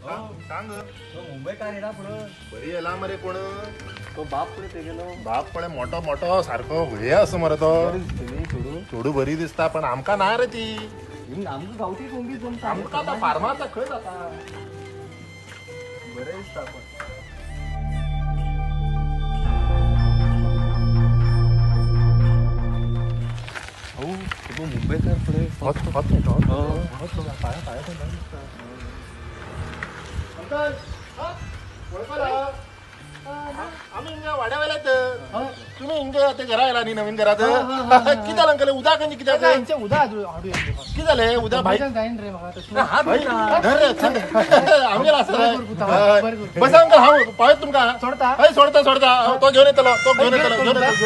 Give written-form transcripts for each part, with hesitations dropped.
सांग मुंबई काय येणार पुढं बरी येला मरे कोण तो बाप पुढे ते गेलो बाप पळे मोठो मोठो सारखो हे असं मरे तो सोडू थोडू बरी दिसता पण आमका नाही रे ती आमचं गावठी कोंबडी जमता आमका आता फार्माचा खळ जाता बरे दिसता आपण हो तो मुंबईकर पुढे होत होत नाही तो हो. पाया पाया अंकल ओळखला आम्ही इंगा वाड्यावाला तुम्ही इंगे ते घरा आला आणि नवीन घरात किती झालं अंकल उद्या कंजी किती किती झाले उद्या भाई आम्ही बसा अंकल हा पाहत तुमका सोडता सोडता तो घेऊन येतलो तो घेऊन येतलो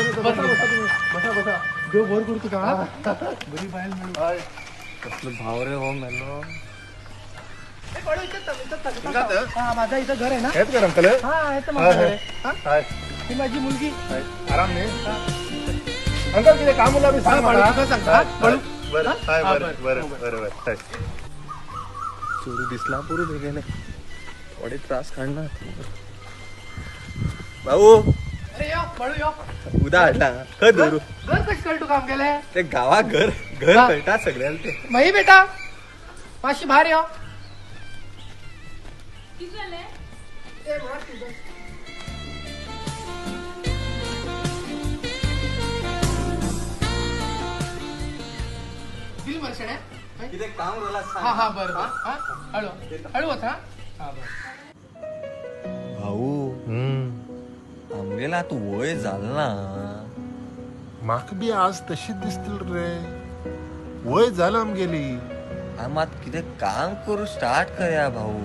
कसलं भाव रे हो मॅनो माझा इथं घर आहे ना हेच कर अंकल हा आहे तर माझं घर आहे हा? हाय ही माझी मुलगी आराम ने अंकल किती काम मुला मी सांग बाळू, मला तुला सांगतो, हा? बाळू. बरं हाय हा, बरं बरं बरं हाय चोरू दिसला पुरू दे गेले थोडे त्रास काढणार भाऊ अरे यो बाळू यो उद्या हटला खत धरू घर कशी कळतो काम केलंय ते गावा घर घर हा. कळतात सगळ्याला ते मही बेटा माशी बाहेर यो किती वर्ष आहे किती काम झाला हा हा बरं बरं हा हळू हळू होता हा बरं भाऊ आमगेला तू वय झालं ना माक बी आज तशी दिसतील रे वय झालं आमगेली आमात किती काम करू स्टार्ट करूया भाऊ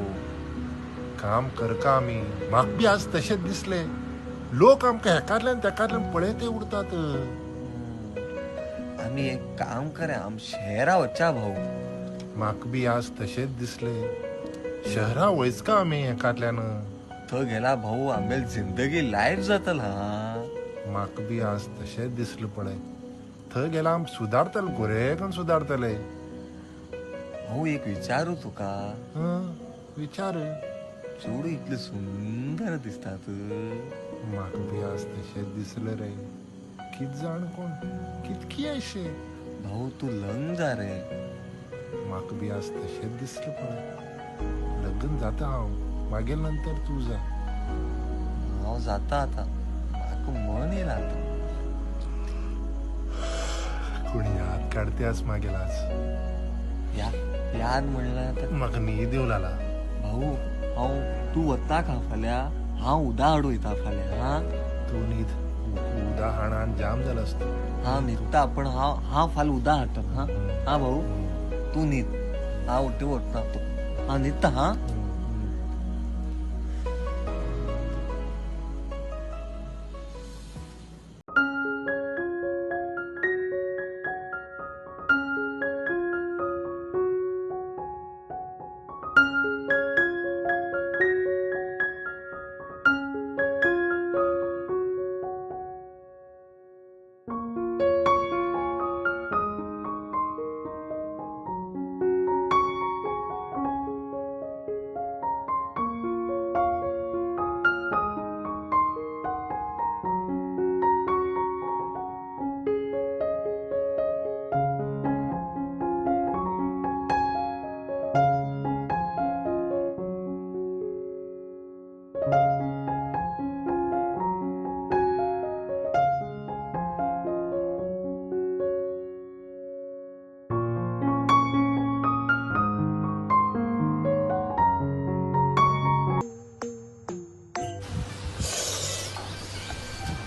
काम करका आम्ही माक बी आज तसेच दिसले लोक आमका हेकातल्यान तेकातल्यान पळे ते उडतात आम्ही एक काम करूया आम शहरा वच्चा भाऊ माक बी आज तसेच दिसले शहरा वयच का आम्ही एकातल्यानं तो गेला भाऊ आंबेल जिंदगी लाईफ जातल हा माक बी आज तसेच दिसलं पळे थंय गेला आम सुधारतल गोरेकन सुधारतले भाऊ एक विचारू तुका विचार चोडू इतले सुंदर दिसतात माक बी आज तसेच दिसलं रे कित जाण कोण कितकी अशे भाऊ तू लंग जा रे माक बी आज तसेच दिसलं पळे लग्न जाता हांव मागेल नंतर तू जा हांव जाता आता म्हाका मन येला आता कोणी याद काढते आज मागेल आज याद म्हणला आता म्हाका न्हीद येऊ लागला भाऊ हांव तू वता का फाल्या हांव उदा हाडू येता फाल्या हा तू न्हीद उदा हाणान जाम जाला असतो हा न्हिदता पण हा फाल उदा हाडटा हा हा भाऊ तू न्हिद हा उठी वतना तू हा न्हिदता हा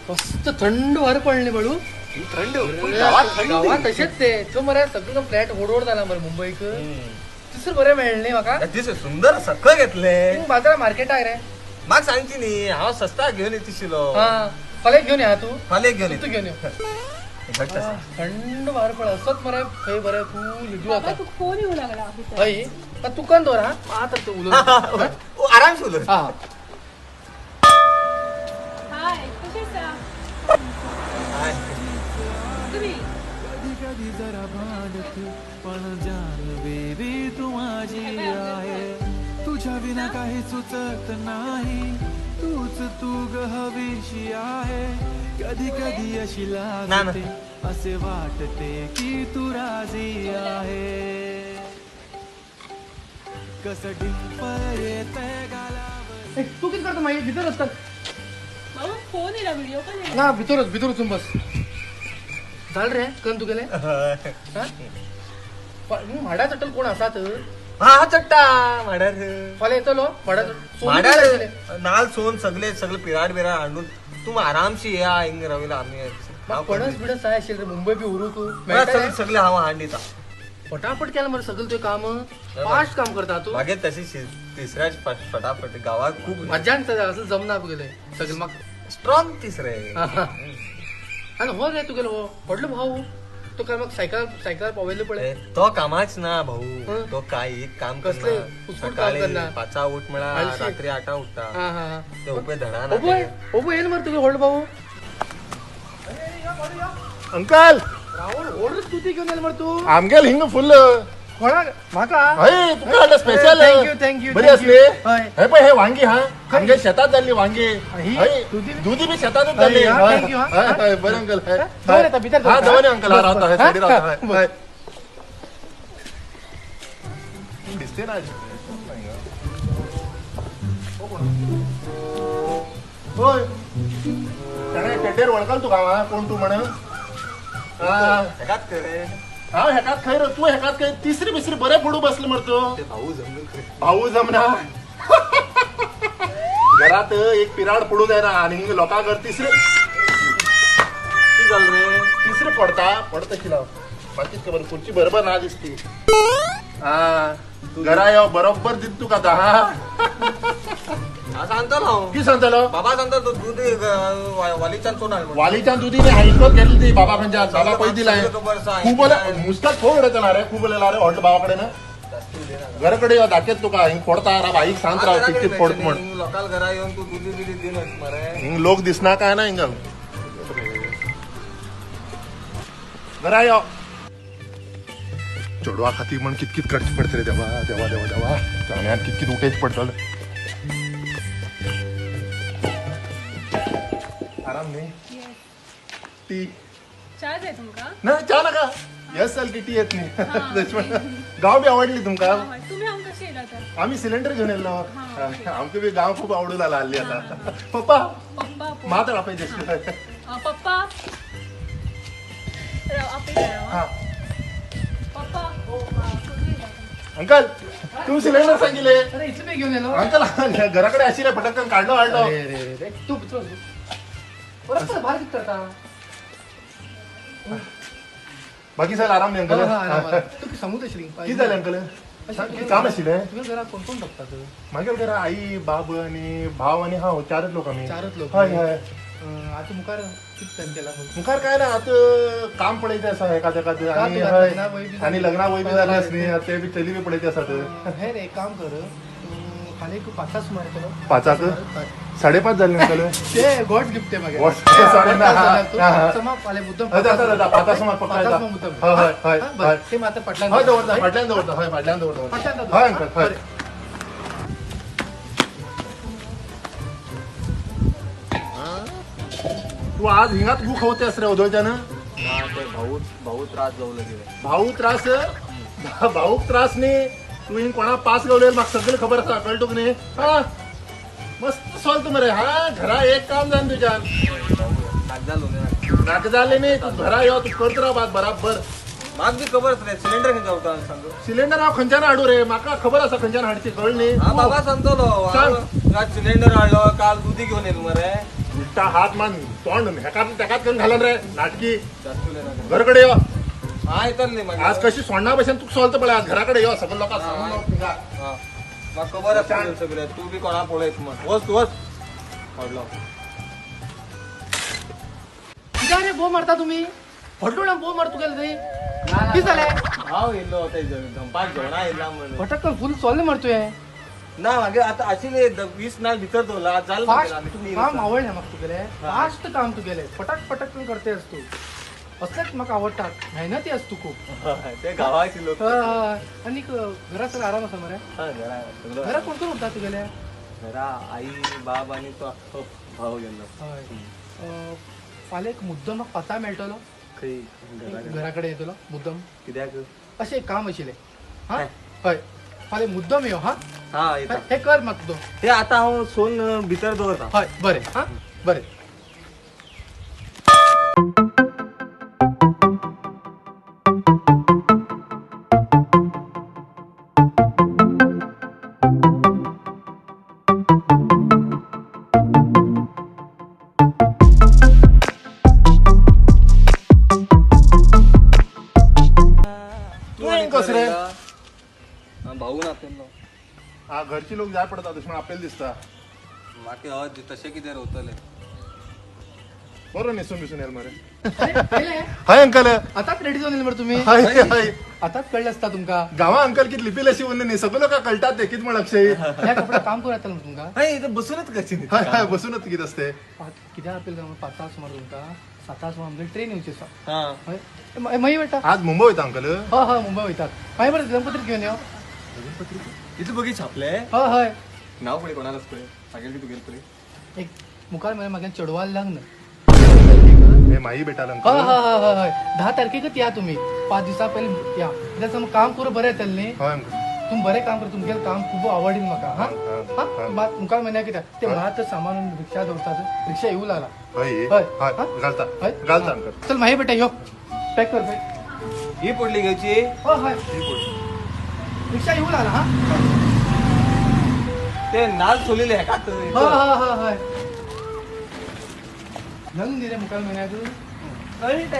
मस्त थंड वार पडले बाळू थंड गावात तसेच ते तो मरे सगळं फ्लॅट ओढवड झाला मरे मुंबईक तिसर बरे मेळले म्हाका अतिशय सुंदर सगळं घेतले बाजारात मार्केट आहे रे म्हाका सांगची न्ही हांव सस्ता घेवन येतिशिलो हा फले घेऊन या तू फाल्यां घेवन तू घेऊन ये घट्ट आसा. थंड वार पड असत मरे खंय बरे फूल हिडू आता तू फोन येऊ लागला हय तुकान दोर हा आता ते उलट ओ, आराम सुलर हा हाय कशी आसा तुम्ही कधी जरा भांडत पण जान बेबी तू माझी आहे तुझ्या विना काही सुचत नाही, तूच तू ग हवीशी आहे. कधी कधी अशी लागते, असे वाटते की तू राजी आहे. कसं डिंपल येतंय गालावर. तू किती करतो माहिती भितर असतात बाबा फोन येला व्हिडिओ कॉल येला ना भितरच बस झालं रे कन तू गेले म्हाडा चटल कोण असात हा चट्टा माड्यार मला येतो लो माड्यार नाल सोन सगळे पिराड बिराड आणून तू आरामशी या हिंग रवीला आम्ही पणस बिडस आहे असेल रे मुंबई बी उरू तू सगळे हवा हांडीचा फटाफट केलं मग सगळं ते काम फास्ट काम करता तू मागे तशी तिसऱ्याच फटाफट गावात खूप मज्जा असं जमना गेले सगळं मग स्ट्रॉंग तिसरे आणि हो रे तू गेलो हो पडलो भाऊ तो काय मग सायकल पवायला पडे तो कामाच ना भाऊ तो काय एक काम कसले? पुष्कळ काम करणार. 5 उठ म्हणा आळशी. रात्री 8 उठता हा हा ते उभे धडा ओबो येईल मग तुझे होल्ड भाऊ अंकल राहुल होल्ड तू ती घेऊन येईल मग तू आमगेल हिंग फुल कोणा माका हय तुका स्पेशल थँक्यू बरी असली हय हे पण हे वांगी हा आमगे शेतात झाली वांगी ही? हय, दुधी- दुधी बी शेतातच झाली हा, हय, thank you, हा. हय, हय, बरं अंकल हय. जाऊन येता, भीतर जाऊन हा येता. जवळ अंकल हा बस, राहता बस. हय, साईडी हा, राहता हा, हय. दिसते ना होय त्याने टेड्डेर वळखाल तू गावा कोण तू म्हण हा हेकात खैर तू हेकात काही तिसरी बिसरी बरे पुढू बसले म्हणतो भाऊ जमना घरात एक पिराड पडू द्या ना आणि लोकांकडे तिसरे तिसरे पडता शिला बाकी खबर खुर्ची बरोबर ना दिसती हा घरा येऊ बरोबर दिसत तू का सांगतो की सांगतलो बाबा सांगतो दूध वालीच्यान सोडा वालीच्या दुधीने हायकोत घेतली ती बाबा खंच्या बाबा पै दिलाय खूप मुस्तात फोन उडयतला रे खूप उलयला रे हॉटेल बाबाकडे ना घराकडे यो दाखयत तुका हिंग फोडता रा बाईक सांगत राव किती फोडत म्हण लोकाल घरा येऊन तू दुधी बिधी दिनच मरे हिंग लोक दिसना काय ना हिंग घरा यो चोडवा खाती म्हण कितकित खर्च पडत रे देवा देवा देवा देवा चांगल्यान कितकित उठेच पडतल आराम नाही टी चहा जाय तुमका ना चा नका यस टी टी येत नाही गाव बी आवडली तुमका तुम्ही आमका कशी येला तर आम्ही सिलेंडर घेऊन येलो आमचं बी गाव खूप आवडू लागला हल्ली आता पप्पा पप्पा मात्र पाहिजे पप्पा आपे हा पप्पा अंकल तू सिलेंडर सांगितले अरे इथं मी घेऊन येलो अंकल घराकडे अशी रे पटकन काढलो आणलो अरे रे रे रे तू परत बाहेर किती करता बाकी सर आराम नाही अंकल तू की समुद्र श्री किती झाले अंकल काम आशिले तुम्ही घरात कोण कोण बघतात मागेल घरा आई बाब आणि भाव आणि हा चारच लोक आम्ही चारच लोक हय हय आता मुखार किती टाइम केला मुखार काय ना आता काम पडायचं असं एखादं एखादं आणि तुला हय. लग्ना वय बी आणि लग्ना वय बी झाली असली ते बी चली बी पडायचे असतात हे रे एक काम कर खाली एक 5 सुमार केलो 5 5:30 झाले अंकल ते गॉड गिफ्ट आहे मागे God's gift, sorry ना, हा, हा. समाप आले मुद्दाम पाता समोर पकडायचा मुद्दाम हय हय हय ते मात्र पटला हय दवरता फाटल्यान दवरता हय फाटल्यान दवरता हय अंकल हय तू आज हिंगात गू खवतेस रे उदळच्यानं भाऊ त्रास जाऊ गेले भाऊक त्रास नाही तू हिंग कोणा पास गवलेल म्हाका सगळं खबर आसा कळटूक न्ही हा मस्त सॉल्व मरे हा घरा एक काम जाण तुझ्यान नाक जाले नाही तू घरा यो तू करत राव बात बराबर माग बी खबर रे सिलेंडर घेऊन जाऊ सांगू सिलेंडर हांव खंयच्यान हाडू रे म्हाका खबर आसा खंयच्यान हाडची कळली हा बाबा सांगतो आज सिलेंडर हाडलो काल दुधी घेऊन येलो मरे उलटा हात मान तोंड हेकात तेकात करून घालन रे नाटकी घराकडे यो हा येतले मग आज कशी सोडना भशेन तुका सॉल्व पळय आज घराकडे यो सगळं लोकांक सांगून लाव तिका. मग खबर आसा सगळे तू बी कोणा पळयत मग वस हाडलो किती रे बो मारता तुम्ही फटलो ना बो मारतो गेलं ते किती झाले हाव येलो होता धंपाक जेवणा येला म्हणून फटकन फुल सॉल्व मारतोय ना मागे आता अशी 20 नाल भितर दोला जाल फास्ट काम आवडलं मग तू गेले फास्ट काम तू गेले पटक पटक करतेस तू असलेच म्हाका आवडटात मेहनती आस तू खूप ते गावाची लोक आणि घरा सगळं आराम आसा मरे घरा कोण कोण उरता तुगेल्या घरा आई बाब आणि तो आख्खो भाऊ गेलो हय फाल्यां एक मुद्दम म्हाका पत्ता मेळटलो खंय घरा कडेन येतलो मुद्दम कित्याक अशें एक काम आशिल्लें हा हय फाल्यां मुद्दम यो हा हा येता हे कर म्हाका तू ते आता हांव सोन भितर दवरता हय बरें हा बरें तू येईन कस रे भाऊ नातेलो हा घरची लोक जाय पडता दुश्मन आपल्याला दिसता माके हय तशें कितें रोवतले बरोबर न्हेसून बिसून येल मरे केलें? हाय अंकल आताच रेडी जावन येयले मरे तुमी हाय हाय आताच कळलें आसता तुमकां गावा अंकल कित लिपील अशी उरली न्ही सगळे लोक कळटात ते कित म्हण अक्षय ह्या कपडे काम करूं येतलें तुमकां हय इथं बसूनच करची न्ही. हाय हाय बसूनच कित असते कित्याक आपल्याला गांवांत 5 तास सुमार तुमकां 7 तास सुमार आमगे ट्रेन येवची आसा हा हय मागीर बेटा आज मुंबई वयता अंकल हय हय मुंबय वयतात मागीर बरें दिनपत्रीक घेवन यो इथं बघी छापले हय हय नाव पळय कोणालाच पळय सांगेल की तुगेल पळय एक मुखार म्हळ्यार म्हागे चेडवाल लग्न हे माई बेटाल हय अंकल हय हय हय हय 10 तारखेकच या तुमी 5 दिसा पयलीं या कित्याक समज काम करूं बरें येतलें न्ही हय अंकल तुमी बरें काम कर तुमगेलें काम खूब आवडील म्हाका हा हा, हा मात मुखार म्हळ्यार कित्याक ते मात सामान रिक्षा दवरतात रिक्षा येऊ लागला हय हय. हय हा? घालता हय घालता अंकल चल मागीर बेटा यो पॅक कर पॅक ही पडली घेवची हय हय रिक्षा येऊ लागला हा ते नाल सोलिले हेका हय हय हय हय लग्न दिले मुखार म्हळ्यार कळली ते